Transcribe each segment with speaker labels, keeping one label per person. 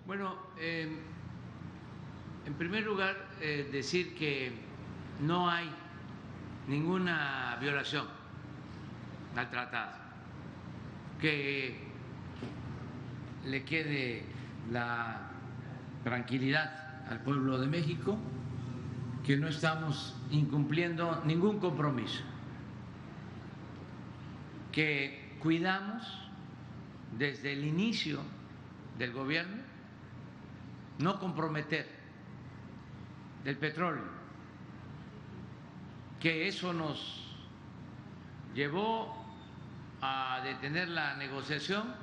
Speaker 1: Bueno, en primer lugar, decir que no hay ninguna violación al tratado, que le quede la tranquilidad al pueblo de México, que no estamos incumpliendo ningún compromiso, que cuidamos desde el inicio del gobierno no comprometer el petróleo, que eso nos llevó a detener la negociación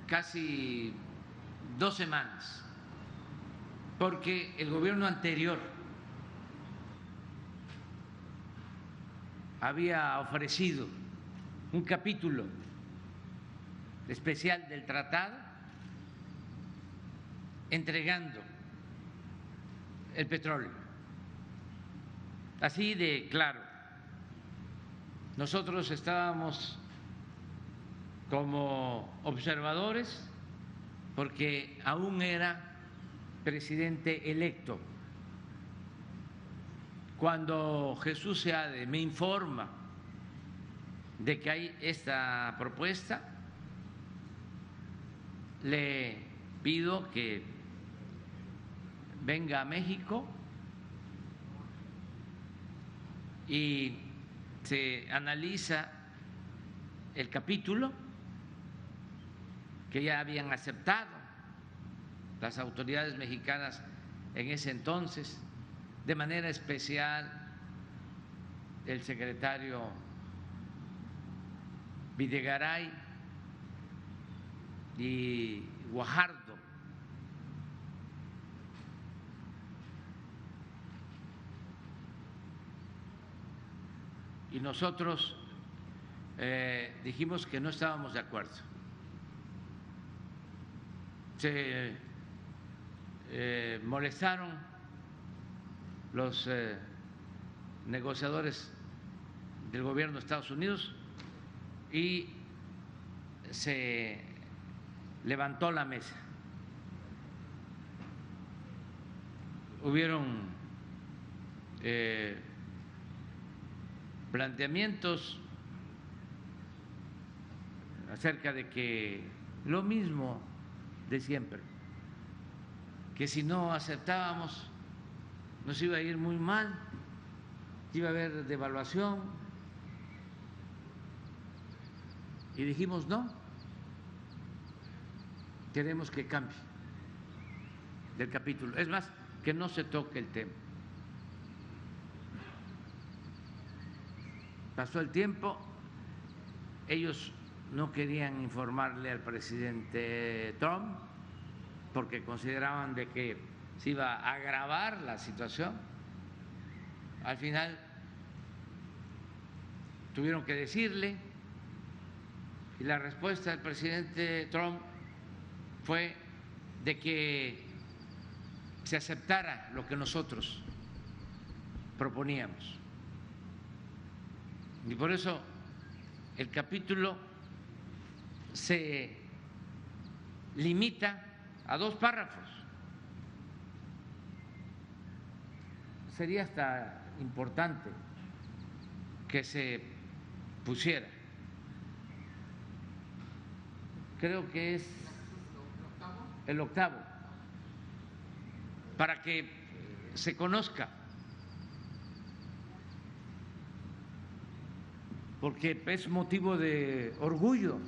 Speaker 1: casi 2 semanas, porque el gobierno anterior había ofrecido un capítulo especial del tratado entregando el petróleo. Así de claro, nosotros estábamos como observadores porque aún era presidente electo. Cuando Jesús Seade me informa de que hay esta propuesta, le pido que venga a México y se analiza el capítulo que ya habían aceptado las autoridades mexicanas en ese entonces, de manera especial el secretario Videgaray y Guajardo. Y nosotros dijimos que no estábamos de acuerdo. Se molestaron los negociadores del gobierno de Estados Unidos y se levantó la mesa. Hubieron planteamientos acerca de que lo mismo de siempre, que si no aceptábamos nos iba a ir muy mal, iba a haber devaluación, y dijimos no, queremos que cambie del capítulo, es más, que no se toque el tema. Pasó el tiempo, ellos no querían informarle al presidente Trump porque consideraban de que se iba a agravar la situación. Al final tuvieron que decirle, y la respuesta del presidente Trump fue de que se aceptara lo que nosotros proponíamos. Y por eso el capítulo se limita a 2 párrafos. Sería hasta importante que se pusiera. Creo que es el 8º, para que se conozca, porque es motivo de orgullo.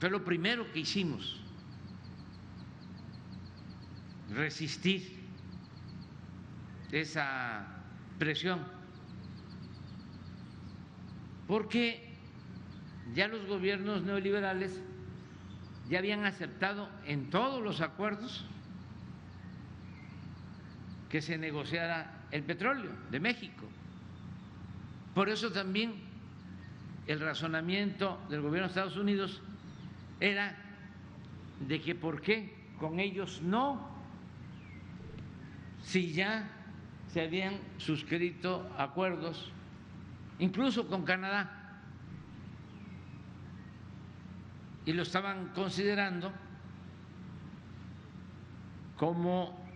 Speaker 1: Fue lo primero que hicimos, resistir esa presión, porque ya los gobiernos neoliberales ya habían aceptado en todos los acuerdos que se negociara el petróleo de México. Por eso también el razonamiento del gobierno de Estados Unidos era de que por qué con ellos no, si ya se habían suscrito acuerdos, incluso con Canadá, y lo estaban considerando como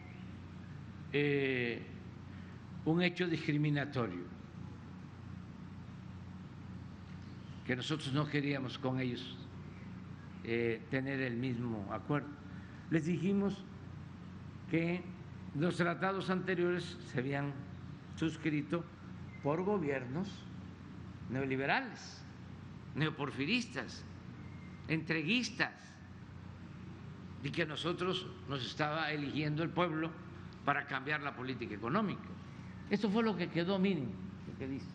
Speaker 1: un hecho discriminatorio, que nosotros no queríamos con ellos tener el mismo acuerdo. Les dijimos que los tratados anteriores se habían suscrito por gobiernos neoliberales, neoporfiristas, entreguistas, y que nosotros nos estaba eligiendo el pueblo para cambiar la política económica. Esto fue lo que quedó, miren, lo que dice: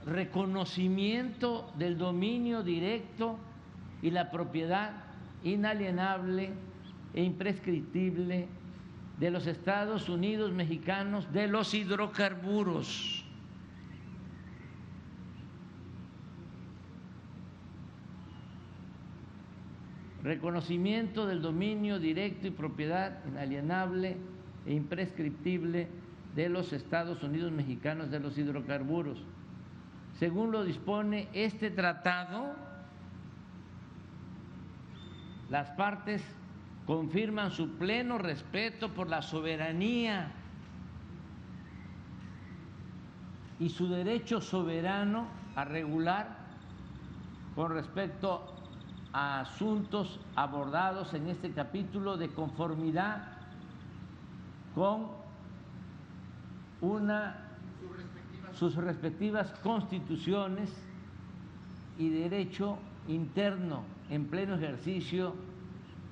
Speaker 1: reconocimiento del dominio directo y la propiedad inalienable e imprescriptible de los Estados Unidos mexicanos de los hidrocarburos. Reconocimiento del dominio directo y propiedad inalienable e imprescriptible de los Estados Unidos mexicanos de los hidrocarburos. Según lo dispone este tratado, las partes confirman su pleno respeto por la soberanía y su derecho soberano a regular con respecto a asuntos abordados en este capítulo de conformidad con sus respectivas constituciones y derecho interno en pleno ejercicio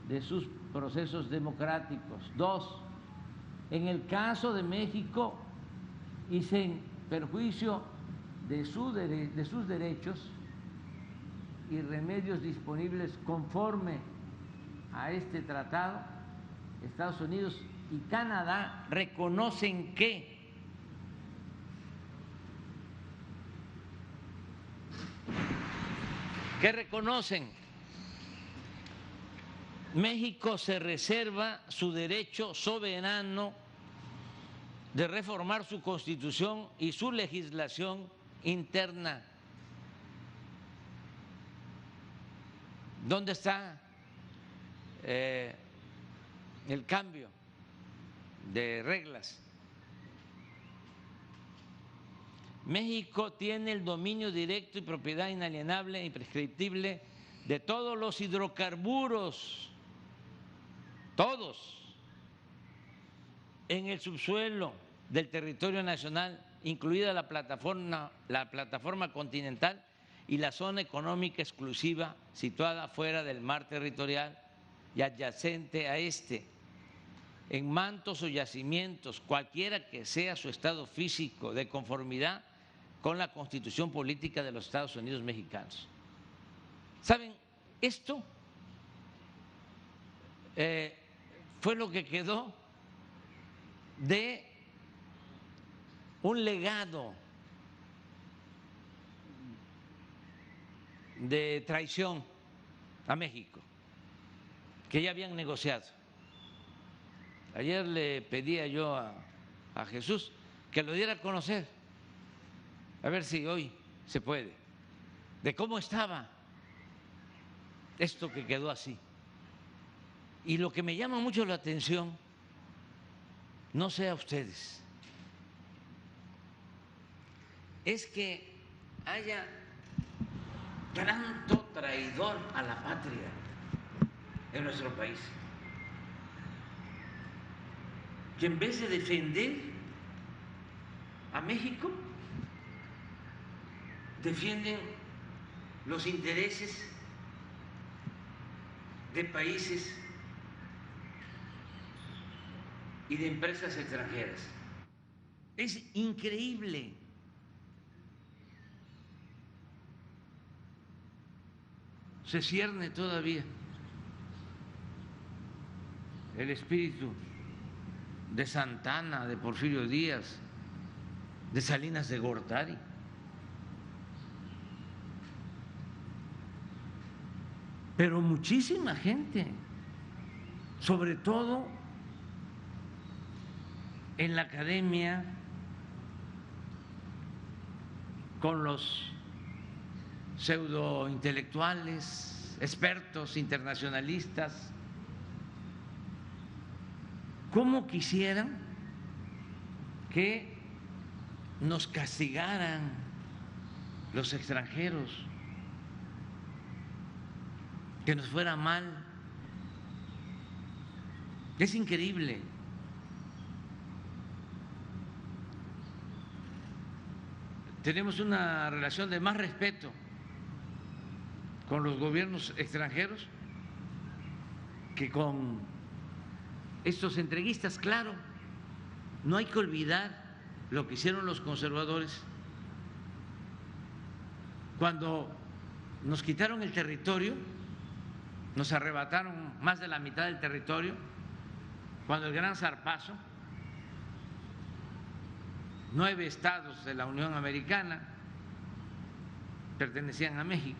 Speaker 1: de sus procesos democráticos. 2. En el caso de México y sin perjuicio de sus derechos y remedios disponibles conforme a este tratado, Estados Unidos y Canadá reconocen que reconocen: México se reserva su derecho soberano de reformar su Constitución y su legislación interna. ¿Dónde está el cambio de reglas? México tiene el dominio directo y propiedad inalienable e imprescriptible de todos los hidrocarburos, todos, en el subsuelo del territorio nacional, incluida la plataforma continental y la zona económica exclusiva situada fuera del mar territorial y adyacente a este, en mantos o yacimientos, cualquiera que sea su estado físico, de conformidad con la Constitución Política de los Estados Unidos Mexicanos. ¿Saben? Esto fue lo que quedó de un legado de traición a México que ya habían negociado. Ayer le pedía yo a Jesús que lo diera a conocer, a ver si hoy se puede, de cómo estaba esto que quedó así. Y lo que me llama mucho la atención, no sé a ustedes, es que haya tanto traidor a la patria en nuestro país, que en vez de defender a México, defienden los intereses de países y de empresas extranjeras. Es increíble. Se cierne todavía el espíritu de Santana, de Porfirio Díaz, de Salinas de Gortari. Pero muchísima gente, sobre todo en la academia, con los pseudointelectuales, expertos internacionalistas, cómo quisieran que nos castigaran los extranjeros, que nos fuera mal. Es increíble. Tenemos una relación de más respeto con los gobiernos extranjeros que con estos entreguistas. Claro, no hay que olvidar lo que hicieron los conservadores cuando nos quitaron el territorio, nos arrebataron más de la mitad del territorio, cuando el Gran Zarpazo, 9 estados de la Unión Americana pertenecían a México.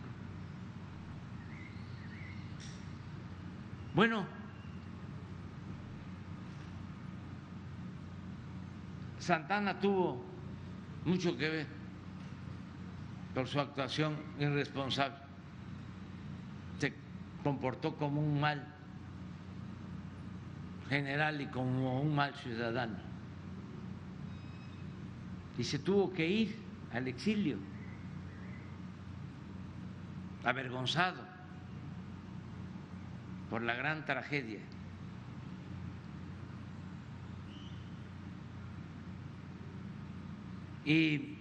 Speaker 1: Bueno, Santana tuvo mucho que ver por su actuación irresponsable. Se comportó como un mal general y como un mal ciudadano. Y se tuvo que ir al exilio, avergonzado por la gran tragedia. Y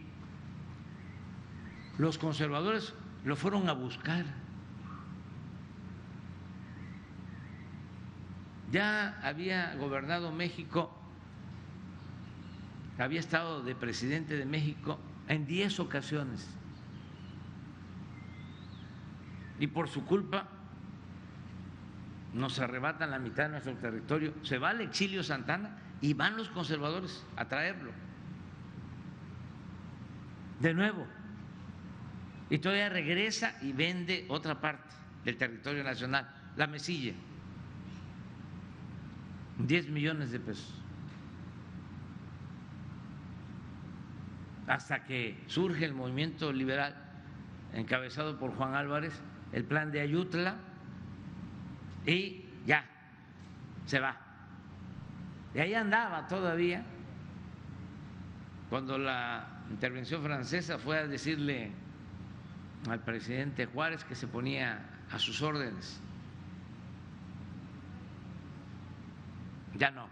Speaker 1: los conservadores lo fueron a buscar. Ya había gobernado México, había estado de presidente de México en 10 ocasiones. Y por su culpa nos arrebatan la mitad de nuestro territorio. Se va al exilio Santana y van los conservadores a traerlo de nuevo. Y todavía regresa y vende otra parte del territorio nacional, la Mesilla, 10 millones de pesos. Hasta que surge el movimiento liberal encabezado por Juan Álvarez, el plan de Ayutla, y ya se va. Y ahí andaba todavía cuando la intervención francesa fue a decirle al presidente Juárez que se ponía a sus órdenes. Ya no.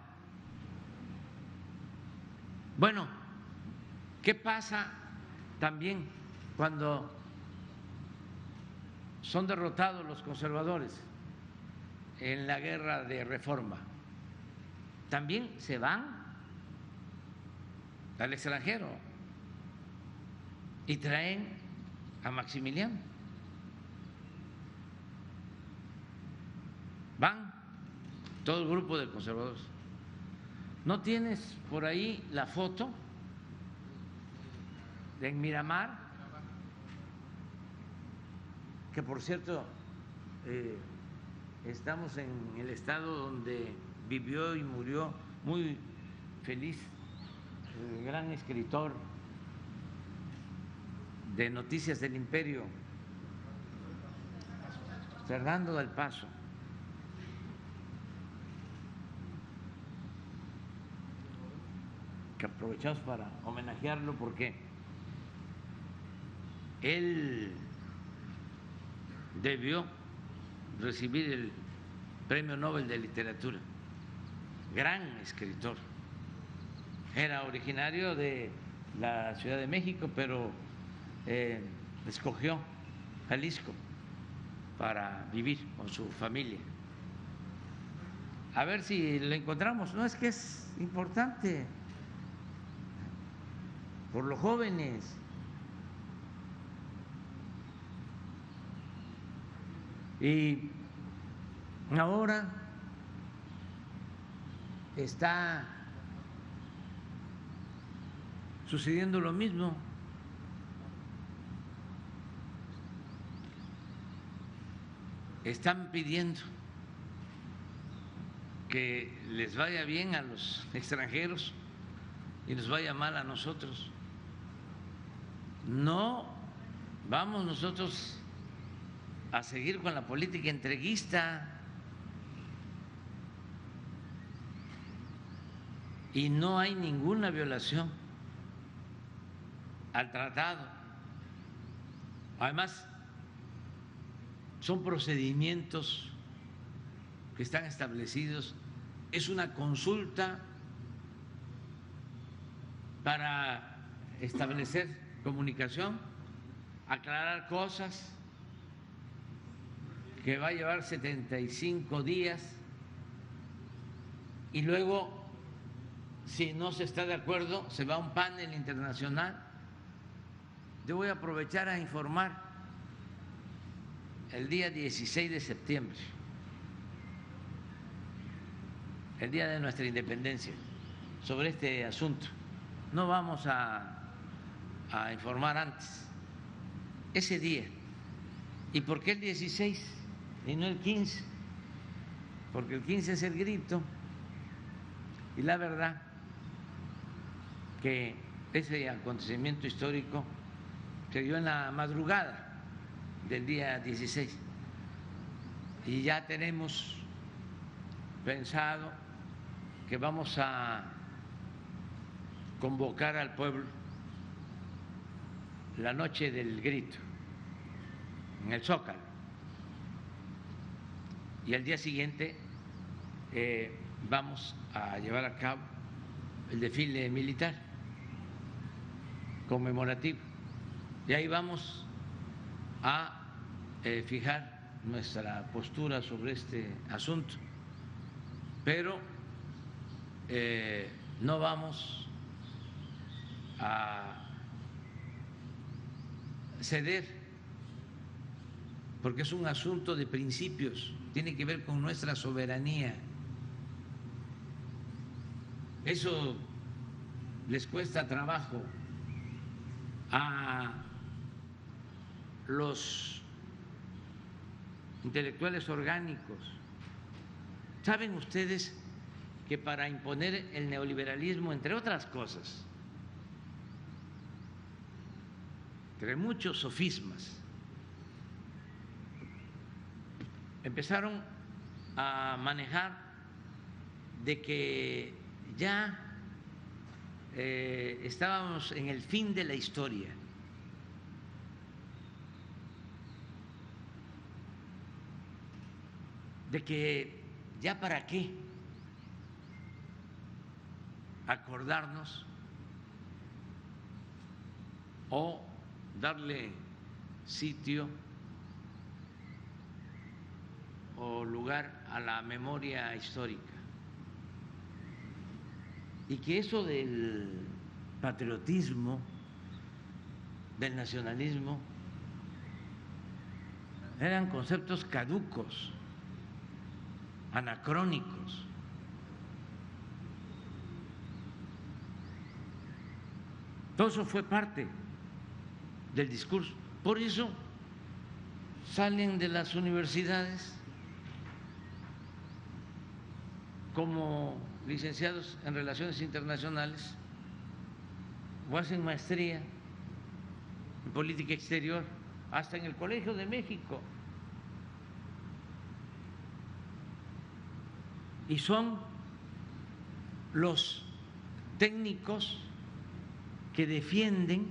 Speaker 1: Bueno, ¿qué pasa también cuando son derrotados los conservadores en la guerra de reforma? También se van al extranjero y traen a Maximiliano. Van todo el grupo de conservadores. ¿No tienes por ahí la foto de Miramar? Que por cierto, estamos en el estado donde vivió y murió muy feliz el gran escritor de Noticias del Imperio, Fernando del Paso. Que aprovechamos para homenajearlo porque él debió recibir el Premio Nobel de Literatura. Gran escritor. Era originario de la Ciudad de México, pero escogió Jalisco para vivir con su familia. A ver si lo encontramos. No, es que es importante por los jóvenes. Y ahora está sucediendo lo mismo. Están pidiendo que les vaya bien a los extranjeros y nos vaya mal a nosotros. No vamos nosotros a seguir con la política entreguista. Y no hay ninguna violación al tratado. Además, son procedimientos que están establecidos. Es una consulta para establecer comunicación, aclarar cosas, que va a llevar 75 días y luego, si no se está de acuerdo, se va a un panel internacional. Yo voy a aprovechar a informar el día 16 de septiembre, el día de nuestra independencia, sobre este asunto. No vamos a informar antes, ese día. ¿Y por qué el 16 y no el 15? Porque el 15 es el grito. Y la verdad que ese acontecimiento histórico se dio en la madrugada del día 16 y ya tenemos pensado que vamos a convocar al pueblo la noche del grito en el Zócalo y al día siguiente vamos a llevar a cabo el desfile militar conmemorativo y ahí vamos a fijar nuestra postura sobre este asunto, pero no vamos a ceder porque es un asunto de principios, tiene que ver con nuestra soberanía. Eso les cuesta trabajo a los intelectuales orgánicos. ¿Saben ustedes que para imponer el neoliberalismo, entre otras cosas, entre muchos sofismas, empezaron a manejar de que ya estábamos en el fin de la historia? De que ya para qué acordarnos o darle sitio o lugar a la memoria histórica, y que eso del patriotismo, del nacionalismo, eran conceptos caducos, anacrónicos. Todo eso fue parte del discurso. Por eso salen de las universidades como licenciados en Relaciones Internacionales o hacen maestría en Política Exterior, hasta en el Colegio de México. Y son los técnicos que defienden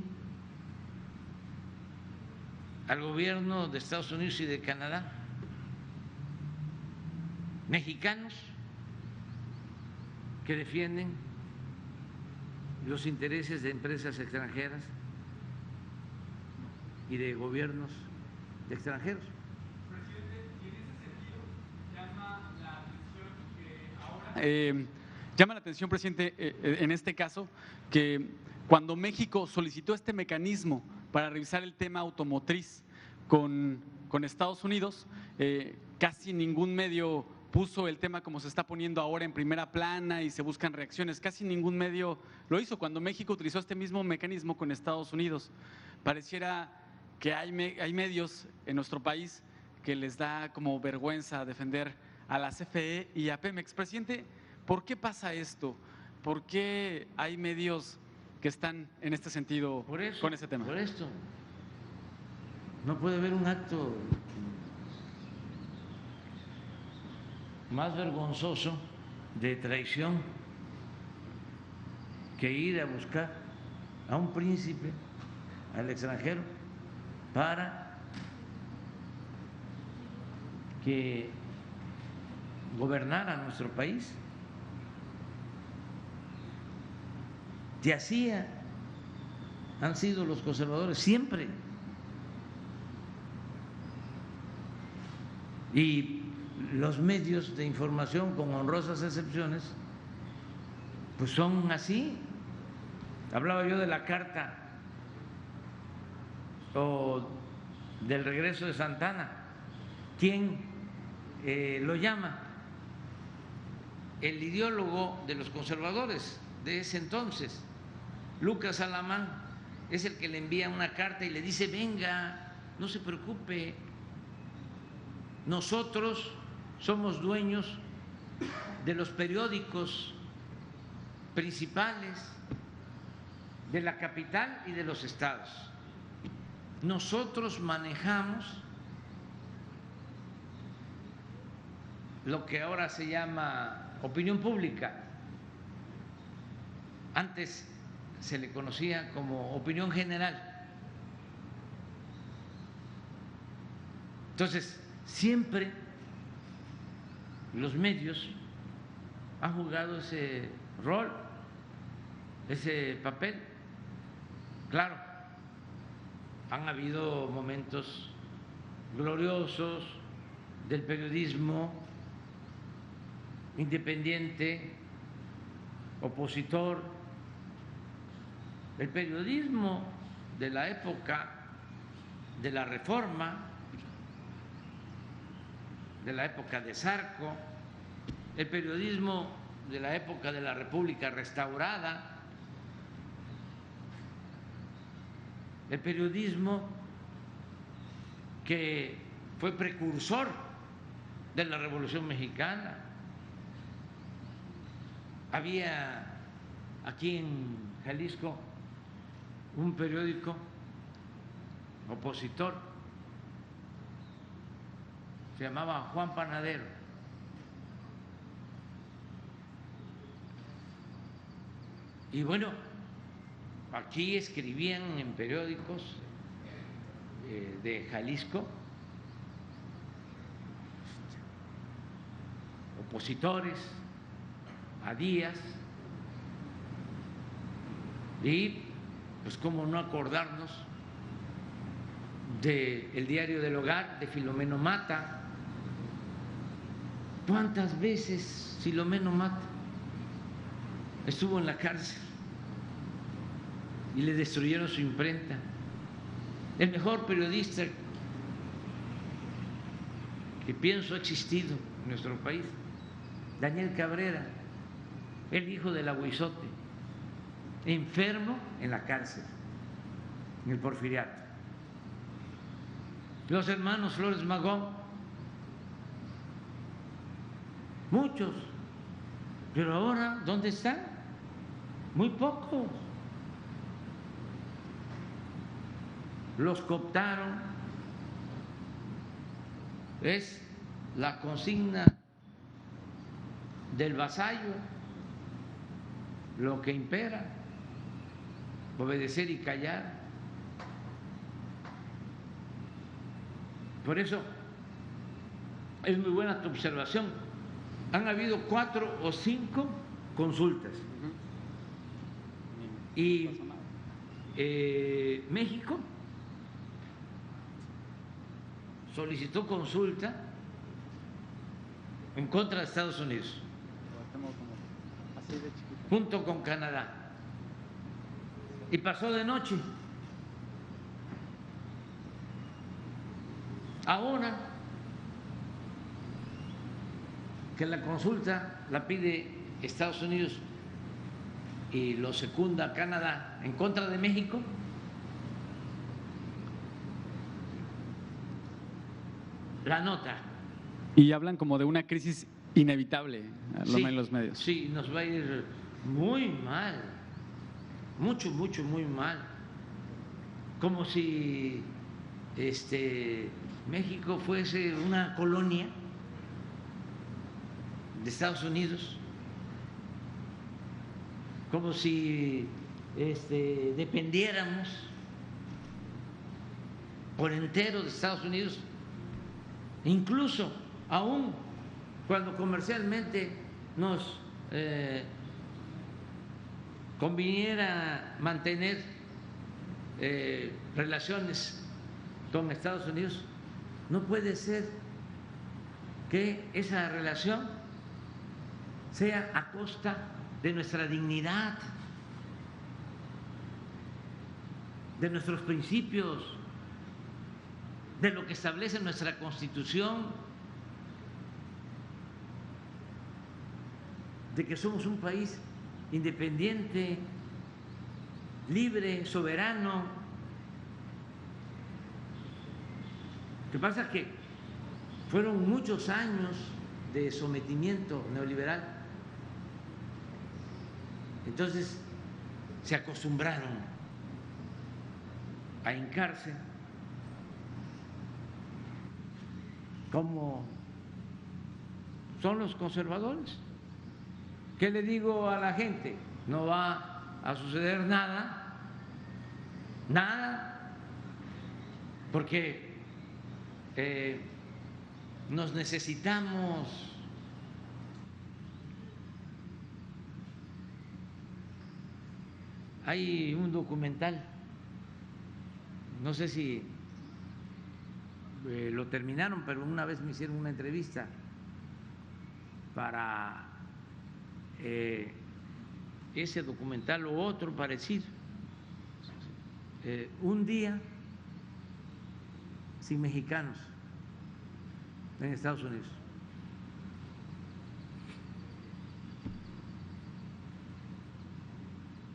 Speaker 1: al gobierno de Estados Unidos y de Canadá, mexicanos que defienden los intereses de empresas extranjeras y de gobiernos extranjeros.
Speaker 2: Llama la atención, presidente, en este caso, que cuando México solicitó este mecanismo para revisar el tema automotriz con Estados Unidos, casi ningún medio puso el tema como se está poniendo ahora en primera plana y se buscan reacciones. Casi ningún medio lo hizo cuando México utilizó este mismo mecanismo con Estados Unidos. Pareciera que hay medios en nuestro país que les da como vergüenza defender a la CFE y a Pemex. Presidente, ¿por qué pasa esto? ¿Por qué hay medios que están en este sentido con ese tema?
Speaker 1: Por esto, No puede haber un acto más vergonzoso de traición que ir a buscar a un príncipe al extranjero para que gobernara nuestro país. Y así han sido los conservadores siempre. Y los medios de información, con honrosas excepciones, pues son así. Hablaba yo de la carta o del regreso de Santana. ¿Quién lo llama? El ideólogo de los conservadores de ese entonces, Lucas Alamán, es el que le envía una carta y le dice: venga, no se preocupe, nosotros somos dueños de los periódicos principales de la capital y de los estados. Nosotros manejamos lo que ahora se llama opinión pública. Antes se le conocía como opinión general. Entonces, siempre los medios han jugado ese rol, ese papel. Claro, han habido momentos gloriosos del periodismo independiente, opositor, el periodismo de la época de la Reforma, de la época de Zarco, el periodismo de la época de la República restaurada, el periodismo que fue precursor de la Revolución Mexicana. Había aquí en Jalisco un periódico opositor, se llamaba Juan Panadero. Y bueno, aquí escribían en periódicos de Jalisco opositores a Díaz, y pues cómo no acordarnos del Diario del Hogar de Filomeno Mata. ¿Cuántas veces Filomeno Mata estuvo en la cárcel y le destruyeron su imprenta? El mejor periodista que pienso ha existido en nuestro país, Daniel Cabrera, el hijo del Aguizote, enfermo en la cárcel, en el Porfiriato. Los hermanos Flores Magón, muchos, pero ahora, ¿dónde están? Muy pocos. Los cooptaron. Es la consigna del vasallo lo que impera: obedecer y callar. Por eso es muy buena tu observación. Han habido 4 o 5 consultas. Y México solicitó consulta en contra de Estados Unidos, junto con Canadá, y pasó de noche. Ahora que la consulta la pide Estados Unidos y lo secunda Canadá en contra de México, la nota.
Speaker 2: Y hablan como de una crisis inevitable, lo ven los medios.
Speaker 1: Sí, nos va a ir muy mal, mucho, muy mal. Como si México fuese una colonia de Estados Unidos, como si dependiéramos por entero de Estados Unidos, incluso aún cuando comercialmente nos conviniera mantener relaciones con Estados Unidos, no puede ser que esa relación sea a costa de nuestra dignidad, de nuestros principios, de lo que establece nuestra Constitución, de que somos un país independiente, libre, soberano. Lo que pasa es que fueron muchos años de sometimiento neoliberal, entonces se acostumbraron a hincarse como son los conservadores. ¿Qué le digo a la gente? No va a suceder nada, nada, porque nos necesitamos. Hay un documental, no sé si lo terminaron, pero una vez me hicieron una entrevista para ese documental o otro parecido, un día sin mexicanos en Estados Unidos.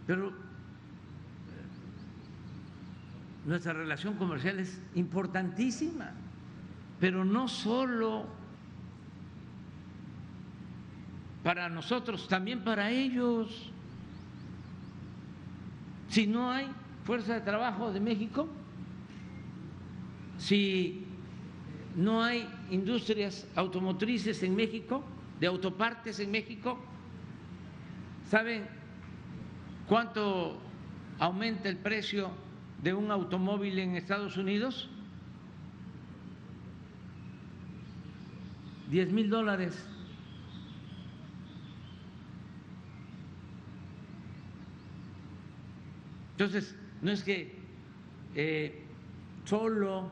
Speaker 1: Pero nuestra relación comercial es importantísima, pero no solo para nosotros, también para ellos. Si no hay fuerza de trabajo de México, si no hay industrias automotrices en México, de autopartes en México, ¿saben cuánto aumenta el precio de un automóvil en Estados Unidos? $10,000. Entonces, no es que solo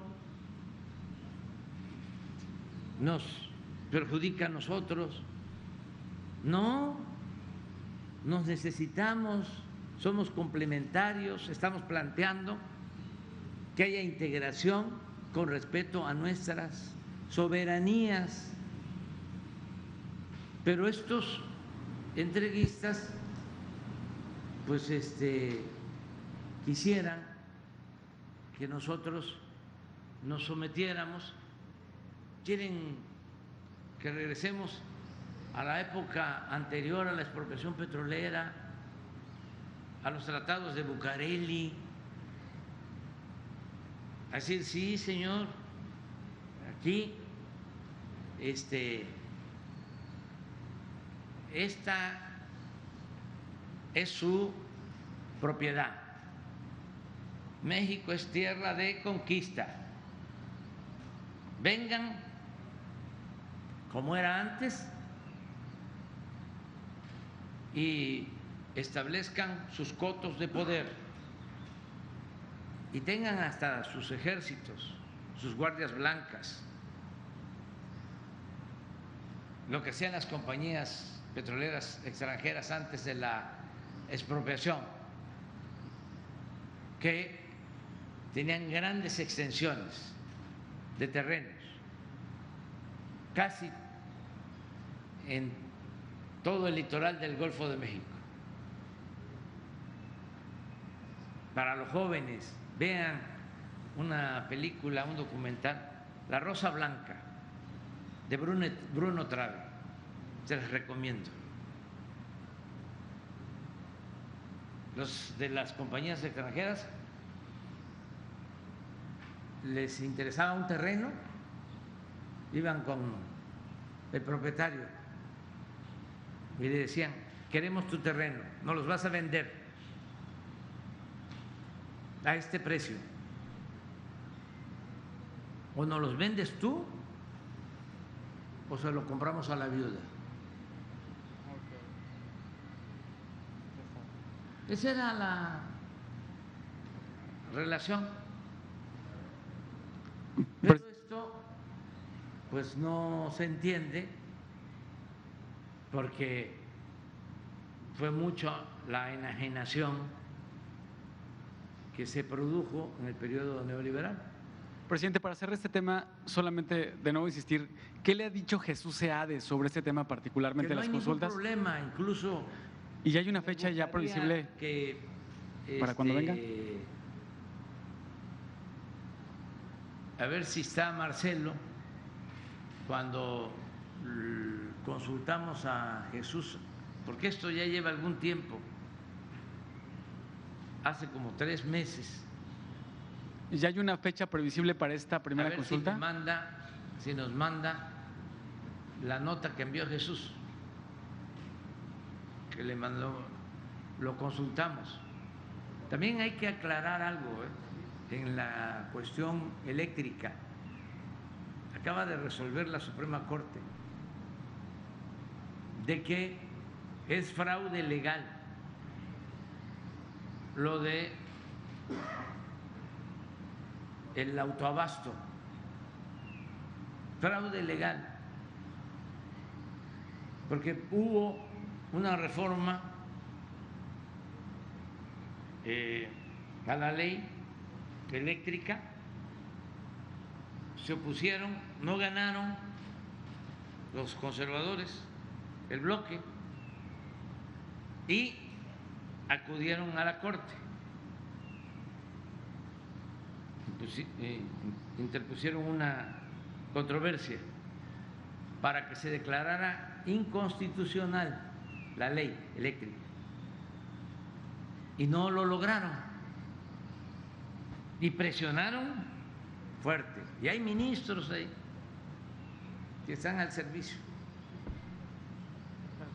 Speaker 1: nos perjudica a nosotros, no, nos necesitamos, somos complementarios, estamos planteando que haya integración con respeto a nuestras soberanías, pero estos entreguistas pues quisieran que nosotros nos sometiéramos, quieren que regresemos a la época anterior a la expropiación petrolera, a los tratados de Bucareli, a decir, sí, señor, aquí esta es su propiedad. México es tierra de conquista. Vengan como era antes y establezcan sus cotos de poder y tengan hasta sus ejércitos, sus guardias blancas, lo que hacían las compañías petroleras extranjeras antes de la expropiación, que tenían grandes extensiones de terrenos, casi en todo el litoral del Golfo de México. Para los jóvenes, vean una película, un documental, La Rosa Blanca, de Bruno Trave, se les recomiendo. Los de las compañías extranjeras les interesaba un terreno, iban con el propietario y le decían: queremos tu terreno, nos los vas a vender a este precio, o nos los vendes tú o se lo compramos a la viuda. Esa era la relación. Pero esto pues no se entiende porque fue mucho la enajenación que se produjo en el periodo neoliberal.
Speaker 2: Presidente, para cerrar este tema, solamente de nuevo insistir, ¿qué le ha dicho Jesús Seade sobre este tema, particularmente
Speaker 1: Que no
Speaker 2: las
Speaker 1: hay
Speaker 2: consultas?
Speaker 1: ningún problema, incluso.
Speaker 2: ¿Y ya hay una fecha ya previsible para cuando venga?
Speaker 1: A ver si está Marcelo. Cuando consultamos a Jesús, porque esto ya lleva algún tiempo, hace como 3 meses.
Speaker 2: ¿Ya hay una fecha previsible para esta primera consulta?
Speaker 1: Si nos manda la nota que envió Jesús, que le mandó, lo consultamos. También hay que aclarar algo en la cuestión eléctrica. Acaba de resolver la Suprema Corte de que es fraude legal lo de el autoabasto, fraude legal, porque hubo una reforma a la ley eléctrica, se opusieron, no ganaron los conservadores, el bloque, y acudieron a la Corte. Interpusieron una controversia para que se declarara inconstitucional la ley eléctrica y no lo lograron y presionaron fuerte, y hay ministros ahí que están al servicio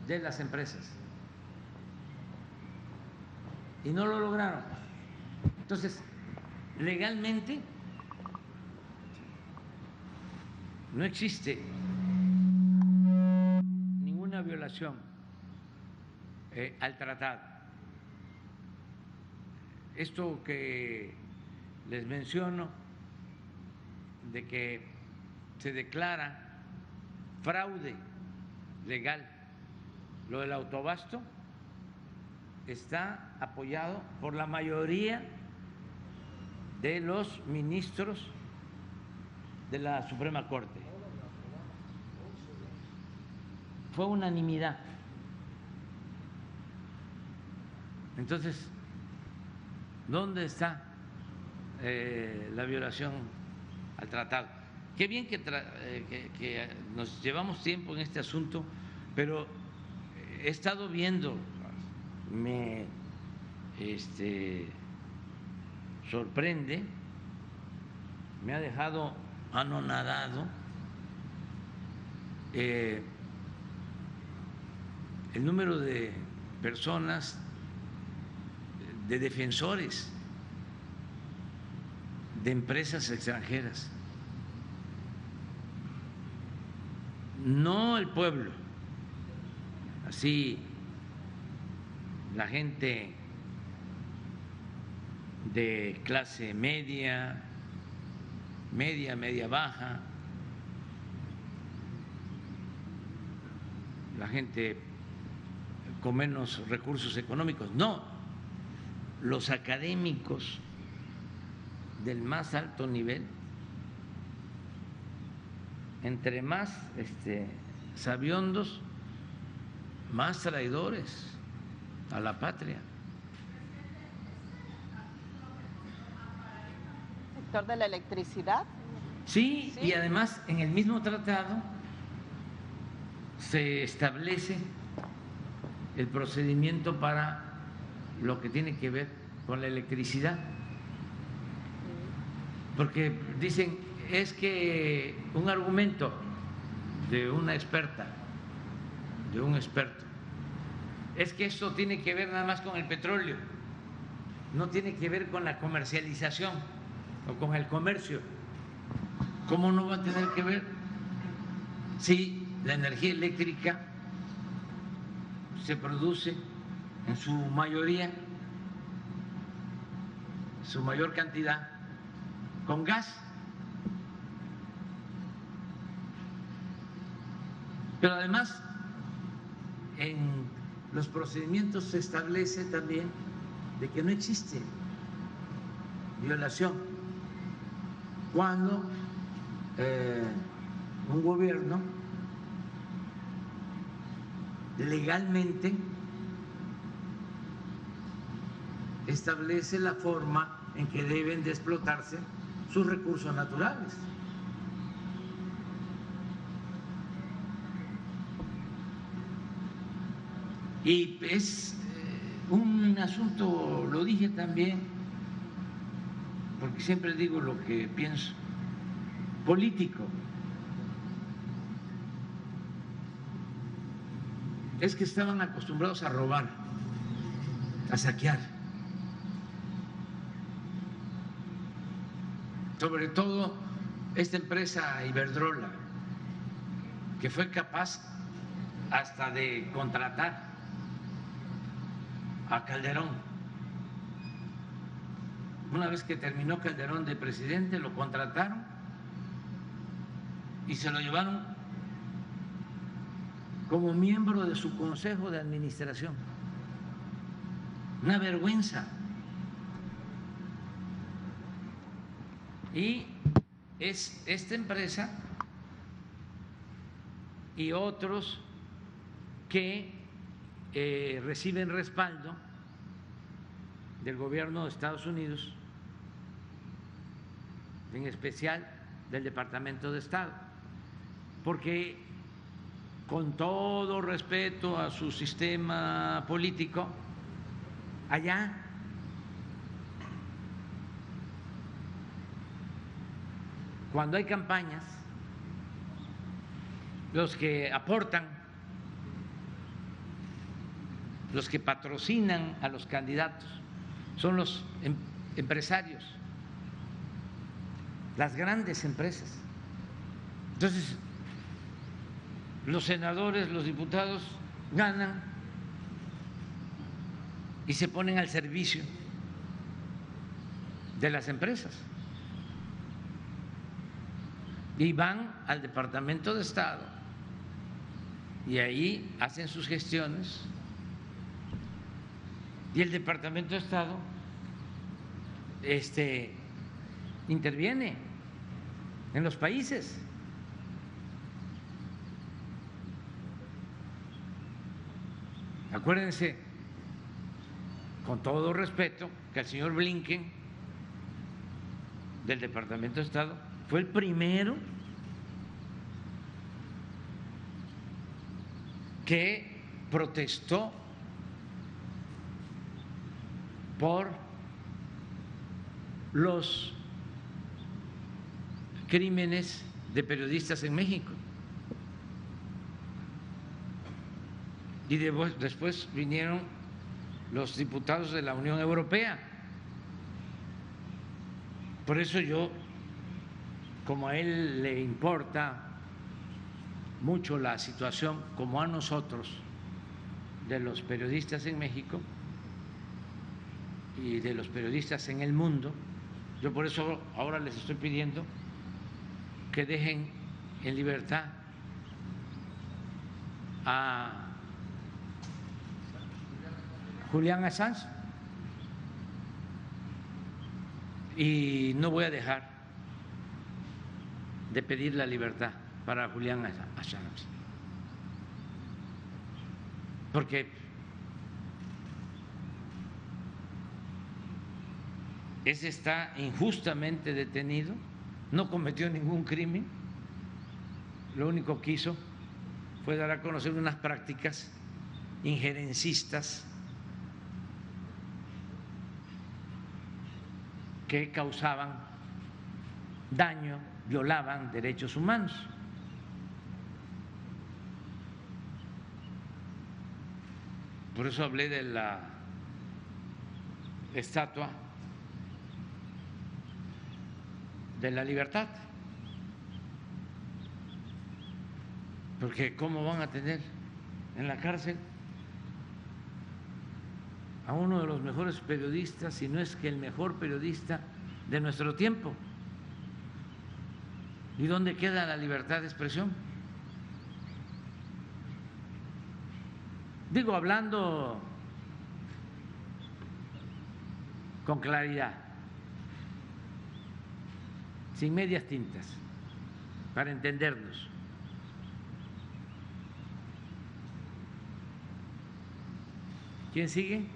Speaker 1: de las empresas y no lo lograron. Entonces, legalmente no existe ninguna violación al tratado. Esto que les menciono de que se declara fraude legal lo del autoabasto está apoyado por la mayoría de los ministros de la Suprema Corte. Fue unanimidad. Entonces, ¿dónde está la violación al tratado? Qué bien que nos llevamos tiempo en este asunto, pero he estado viendo, me sorprende, me ha dejado anonadado el número de personas, de defensores de empresas extranjeras, no el pueblo, así la gente de clase media, media baja, la gente con menos recursos económicos, no, los académicos del más alto nivel. Entre más sabiondos, más traidores a la patria.
Speaker 3: ¿Sector de la electricidad?
Speaker 1: Sí, y además en el mismo tratado se establece el procedimiento para lo que tiene que ver con la electricidad. porque dicen, es que un argumento de una experta, de un experto, es que esto tiene que ver nada más con el petróleo, no tiene que ver con la comercialización o con el comercio. ¿Cómo no va a tener que ver si la energía eléctrica se produce en su mayoría, su mayor cantidad, con gas? Pero además, en los procedimientos se establece también de que no existe violación cuando un gobierno legalmente establece la forma en que deben de explotarse sus recursos naturales. Y es un asunto, lo dije también, porque siempre digo lo que pienso, político. Es que estaban acostumbrados a robar, a saquear. Sobre todo esta empresa Iberdrola, que fue capaz hasta de contratar a Calderón. Una vez que terminó Calderón de presidente, lo contrataron y se lo llevaron como miembro de su consejo de administración. Una vergüenza. Y es esta empresa y otros que reciben respaldo del gobierno de Estados Unidos, en especial del Departamento de Estado, porque con todo respeto a su sistema político, allá cuando hay campañas, los que aportan, los que patrocinan a los candidatos son los empresarios, las grandes empresas. Entonces, los senadores, los diputados ganan y se ponen al servicio de las empresas y van al Departamento de Estado y ahí hacen sus gestiones y el Departamento de Estado interviene en los países. Acuérdense, con todo respeto, que el señor Blinken del Departamento de Estado fue el primero que protestó por los crímenes de periodistas en México. Y después vinieron los diputados de la Unión Europea. Por eso yo, como a él le importa mucho la situación, como a nosotros, de los periodistas en México y de los periodistas en el mundo, yo por eso ahora les estoy pidiendo que dejen en libertad a Julián Assange, y no voy a dejar de pedir la libertad para Julián Assange, porque ese está injustamente detenido, no cometió ningún crimen, lo único que hizo fue dar a conocer unas prácticas injerencistas que causaban daño, violaban derechos humanos. Por eso hablé de la estatua de la libertad, porque ¿cómo van a tener en la cárcel a uno de los mejores periodistas, si no es que el mejor periodista de nuestro tiempo? ¿Y dónde queda la libertad de expresión? Digo, hablando con claridad, sin medias tintas, para entendernos. ¿Quién sigue?